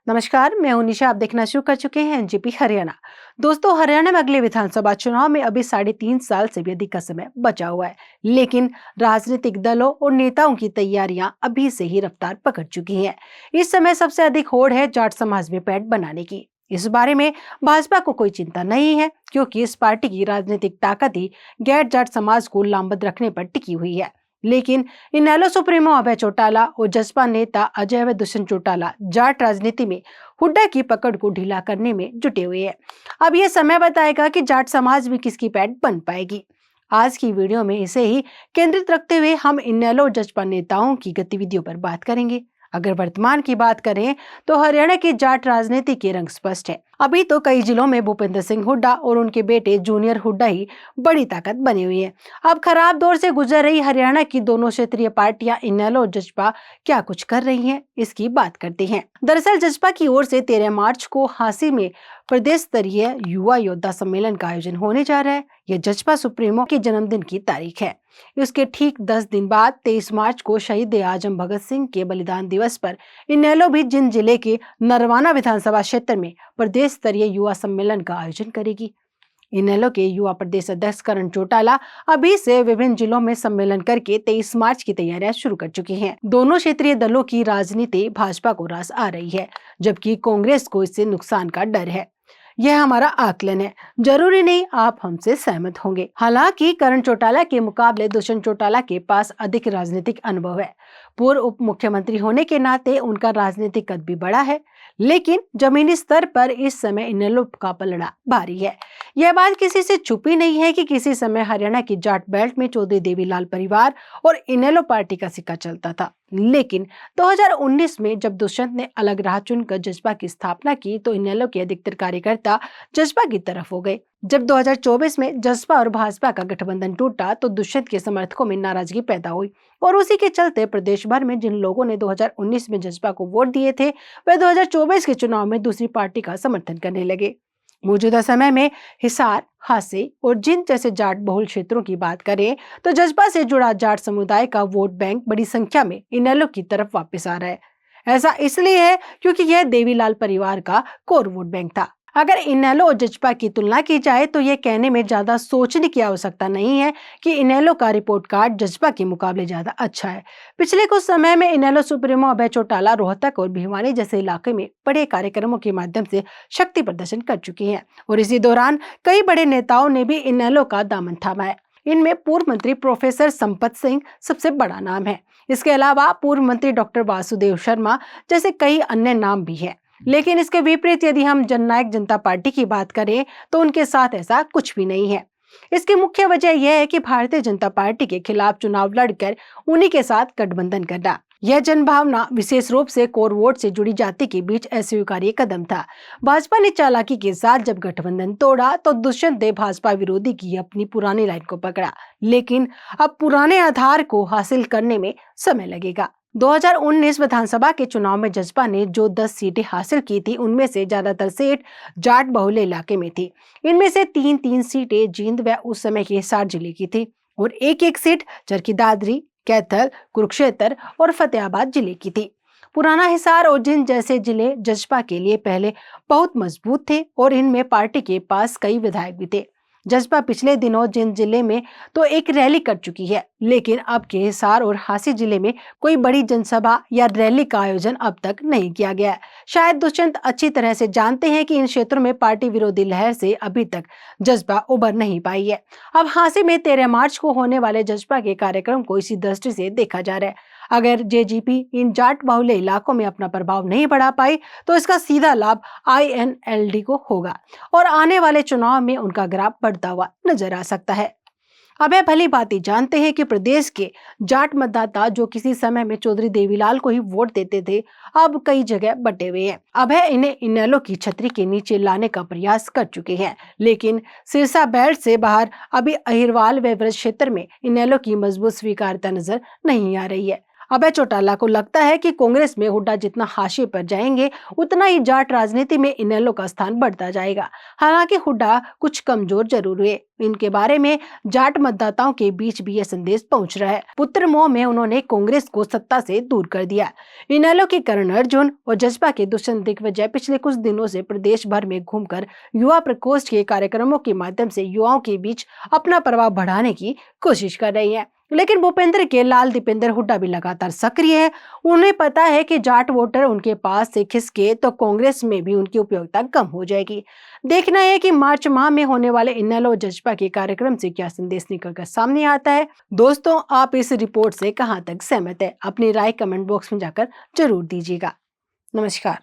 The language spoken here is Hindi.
नमस्कार, मैं हूं निशा। आप देखना शुरू कर चुके हैं एनजीपी हरियाणा। दोस्तों, हरियाणा में अगले विधानसभा चुनाव में अभी 3.5 साल से भी अधिक का समय बचा हुआ है, लेकिन राजनीतिक दलों और नेताओं की तैयारियां अभी से ही रफ्तार पकड़ चुकी हैं। इस समय सबसे अधिक होड़ है जाट समाज में पैठ बनाने की। इस बारे में भाजपा को कोई चिंता नहीं है, क्योंकि इस पार्टी की राजनीतिक ताकत ही गैर जाट समाज को लामबंद रखने पर टिकी हुई है। लेकिन इनेलो सुप्रीमो अभय चौटाला और जसपा नेता अजय व दुष्यंत चौटाला जाट राजनीति में हुड्डा की पकड़ को ढीला करने में जुटे हुए हैं। अब यह समय बताएगा कि जाट समाज में किसकी पैठ बन पाएगी। आज की वीडियो में इसे ही केंद्रित रखते हुए हम इनेलो और जसपा नेताओं की गतिविधियों पर बात करेंगे। अगर वर्तमान की बात करें तो हरियाणा की जाट राजनीति के रंग स्पष्ट है। अभी तो कई जिलों में भूपेंद्र सिंह हुड्डा और उनके बेटे जूनियर हुड्डा ही बड़ी ताकत बनी हुई है। अब खराब दौर से गुजर रही हरियाणा की दोनों क्षेत्रीय पार्टियां इनेलो और जसपा क्या कुछ कर रही हैं, इसकी बात करते हैं। दरअसल जसपा की ओर से 13 मार्च को हांसी में प्रदेश स्तरीय युवा योद्धा सम्मेलन का आयोजन होने जा रहा है। यह जसपा सुप्रीमो के जन्मदिन की तारीख है। इसके ठीक 10 दिन बाद 23 मार्च को शहीद आजम भगत सिंह के बलिदान दिवस पर इनेलो भी जिंद जिले के नरवाना विधानसभा क्षेत्र में प्रदेश स्तरीय युवा सम्मेलन का आयोजन करेगी। इनेलो के युवा प्रदेश अध्यक्ष करण चौटाला अभी से विभिन्न जिलों में सम्मेलन करके 23 मार्च की तैयारियां शुरू कर चुके हैं। दोनों क्षेत्रीय दलों की राजनीति भाजपा को रास आ रही है, जबकि कांग्रेस को इससे नुकसान का डर है। यह हमारा आकलन है, जरूरी नहीं आप हमसे सहमत होंगे। हालांकि करण चौटाला के मुकाबले दुष्यंत चौटाला के पास अधिक राजनीतिक अनुभव है। पूर्व उप मुख्यमंत्री होने के नाते उनका राजनीतिक कद भी बड़ा है, लेकिन जमीनी स्तर पर इस समय इनेलो का पलड़ा भारी है। यह बात किसी से छुपी नहीं है कि किसी समय हरियाणा की जाट बेल्ट में चौधरी देवीलाल परिवार और इनेलो पार्टी का सिक्का चलता था। लेकिन 2019 में जब दुष्यंत ने अलग राह चुनकर जसपा की स्थापना की तो इनेलो के अधिकतर कार्यकर्ता जसपा की तरफ हो गए। जब 2024 में जसपा और भाजपा का गठबंधन टूटा तो दुष्यंत के समर्थकों में नाराजगी पैदा हुई और उसी के चलते प्रदेश भर में जिन लोगों ने 2019 में जसपा को वोट दिए थे वे 2024 के चुनाव में दूसरी पार्टी का समर्थन करने लगे। मौजूदा समय में हिसार, हासे और जिंद जैसे जाट बहुल क्षेत्रों की बात करें तो जसपा से जुड़ा जाट समुदाय का वोट बैंक बड़ी संख्या में इनेलो की तरफ वापस आ रहा है। ऐसा इसलिए है क्योंकि यह देवीलाल परिवार का कोर वोट बैंक था। अगर इनेलो और जसपा की तुलना की जाए तो यह कहने में ज्यादा सोचने की आवश्यकता नहीं है कि इनेलो का रिपोर्ट कार्ड जसपा के मुकाबले ज्यादा अच्छा है। पिछले कुछ समय में इनेलो सुप्रीमो अभय चौटाला रोहतक और भिवानी जैसे इलाके में बड़े कार्यक्रमों के माध्यम से शक्ति प्रदर्शन कर चुके हैं और इसी दौरान कई बड़े नेताओं ने भी इनेलो का दामन थामा है। इनमें पूर्व मंत्री प्रोफेसर संपत सिंह सबसे बड़ा नाम है। इसके अलावा पूर्व मंत्री डॉक्टर वासुदेव शर्मा जैसे कई अन्य नाम भी हैं। लेकिन इसके विपरीत यदि हम जननायक जनता पार्टी की बात करें तो उनके साथ ऐसा कुछ भी नहीं है। इसकी मुख्य वजह यह है कि भारतीय जनता पार्टी के खिलाफ चुनाव लड़कर उन्हीं के साथ गठबंधन करना, यह जनभावना विशेष रूप से कोर वोट से जुड़ी जाति के बीच अस्वीकार्य कदम था। भाजपा ने चालाकी के साथ जब गठबंधन तोड़ा तो दुष्यंत ने भाजपा विरोधी की अपनी पुरानी लाइन को पकड़ा, लेकिन अब पुराने आधार को हासिल करने में समय लगेगा। 2019 विधानसभा के चुनाव में जसपा ने जो 10 सीटें हासिल की थी उनमें से ज्यादातर सीट जाट बहुल इलाके में थी। इनमें से 3 सीटें जींद व उस समय के हिसार जिले की थी और एक सीट चरखी दादरी, कैथल, कुरुक्षेत्र और फतेहाबाद जिले की थी। पुराना हिसार और जींद जैसे जिले जसपा के लिए पहले बहुत मजबूत थे और इनमें पार्टी के पास कई विधायक भी थे। जसपा पिछले दिनों जिंद जिले में तो एक रैली कर चुकी है, लेकिन अब के हिसार और हांसी जिले में कोई बड़ी जनसभा या रैली का आयोजन अब तक नहीं किया गया है। शायद दुष्यंत अच्छी तरह से जानते हैं कि इन क्षेत्रों में पार्टी विरोधी लहर से अभी तक जसपा उभर नहीं पाई है। अब हांसी में 13 मार्च को होने वाले जसपा के कार्यक्रम को इसी दृष्टि से देखा जा रहा है। अगर जेजीपी इन जाट बहुल इलाकों में अपना प्रभाव नहीं बढ़ा पाई तो इसका सीधा लाभ आईएनएलडी को होगा और आने वाले चुनाव में उनका ग्राफ बढ़ता हुआ नजर आ सकता है। अभय भली भांति जानते हैं कि प्रदेश के जाट मतदाता जो किसी समय में चौधरी देवीलाल को ही वोट देते थे अब कई जगह बटे हुए हैं। अभय इन्हें इनेलो की छतरी के नीचे लाने का प्रयास कर चुके हैं, लेकिन सिरसा बेल्ट से बाहर अभी अहिरवाल व ब्रज क्षेत्र में इनेलो की मजबूत स्वीकार्यता नजर नहीं आ रही है। अभय चौटाला को लगता है कि कांग्रेस में हुड्डा जितना हाशिए पर जाएंगे उतना ही जाट राजनीति में इनेलो का स्थान बढ़ता जाएगा। हालांकि हुड्डा कुछ कमजोर जरूर हुए, इनके बारे में जाट मतदाताओं के बीच भी यह संदेश पहुंच रहा है। पुत्र मोह में उन्होंने कांग्रेस को सत्ता से दूर कर दिया। इनेलो के करण अर्जुन और जसपा के दुष्यंत दिग्विजय पिछले कुछ दिनों से प्रदेश भर में घूमकर युवा प्रकोष्ठ के कार्यक्रमों के माध्यम से युवाओं के बीच अपना प्रभाव बढ़ाने की कोशिश कर रही है। लेकिन भूपेंद्र के लाल दीपेंद्र हुड्डा भी लगातार सक्रिय है। उन्हें पता है कि जाट वोटर उनके पास से खिसके तो कांग्रेस में भी उनकी उपयोगिता कम हो जाएगी। देखना है कि मार्च माह में होने वाले इनेलो जजपा के कार्यक्रम से क्या संदेश निकलकर सामने आता है। दोस्तों, आप इस रिपोर्ट से कहां तक सहमत है? अपनी राय कमेंट बॉक्स में जाकर जरूर दीजिएगा। नमस्कार।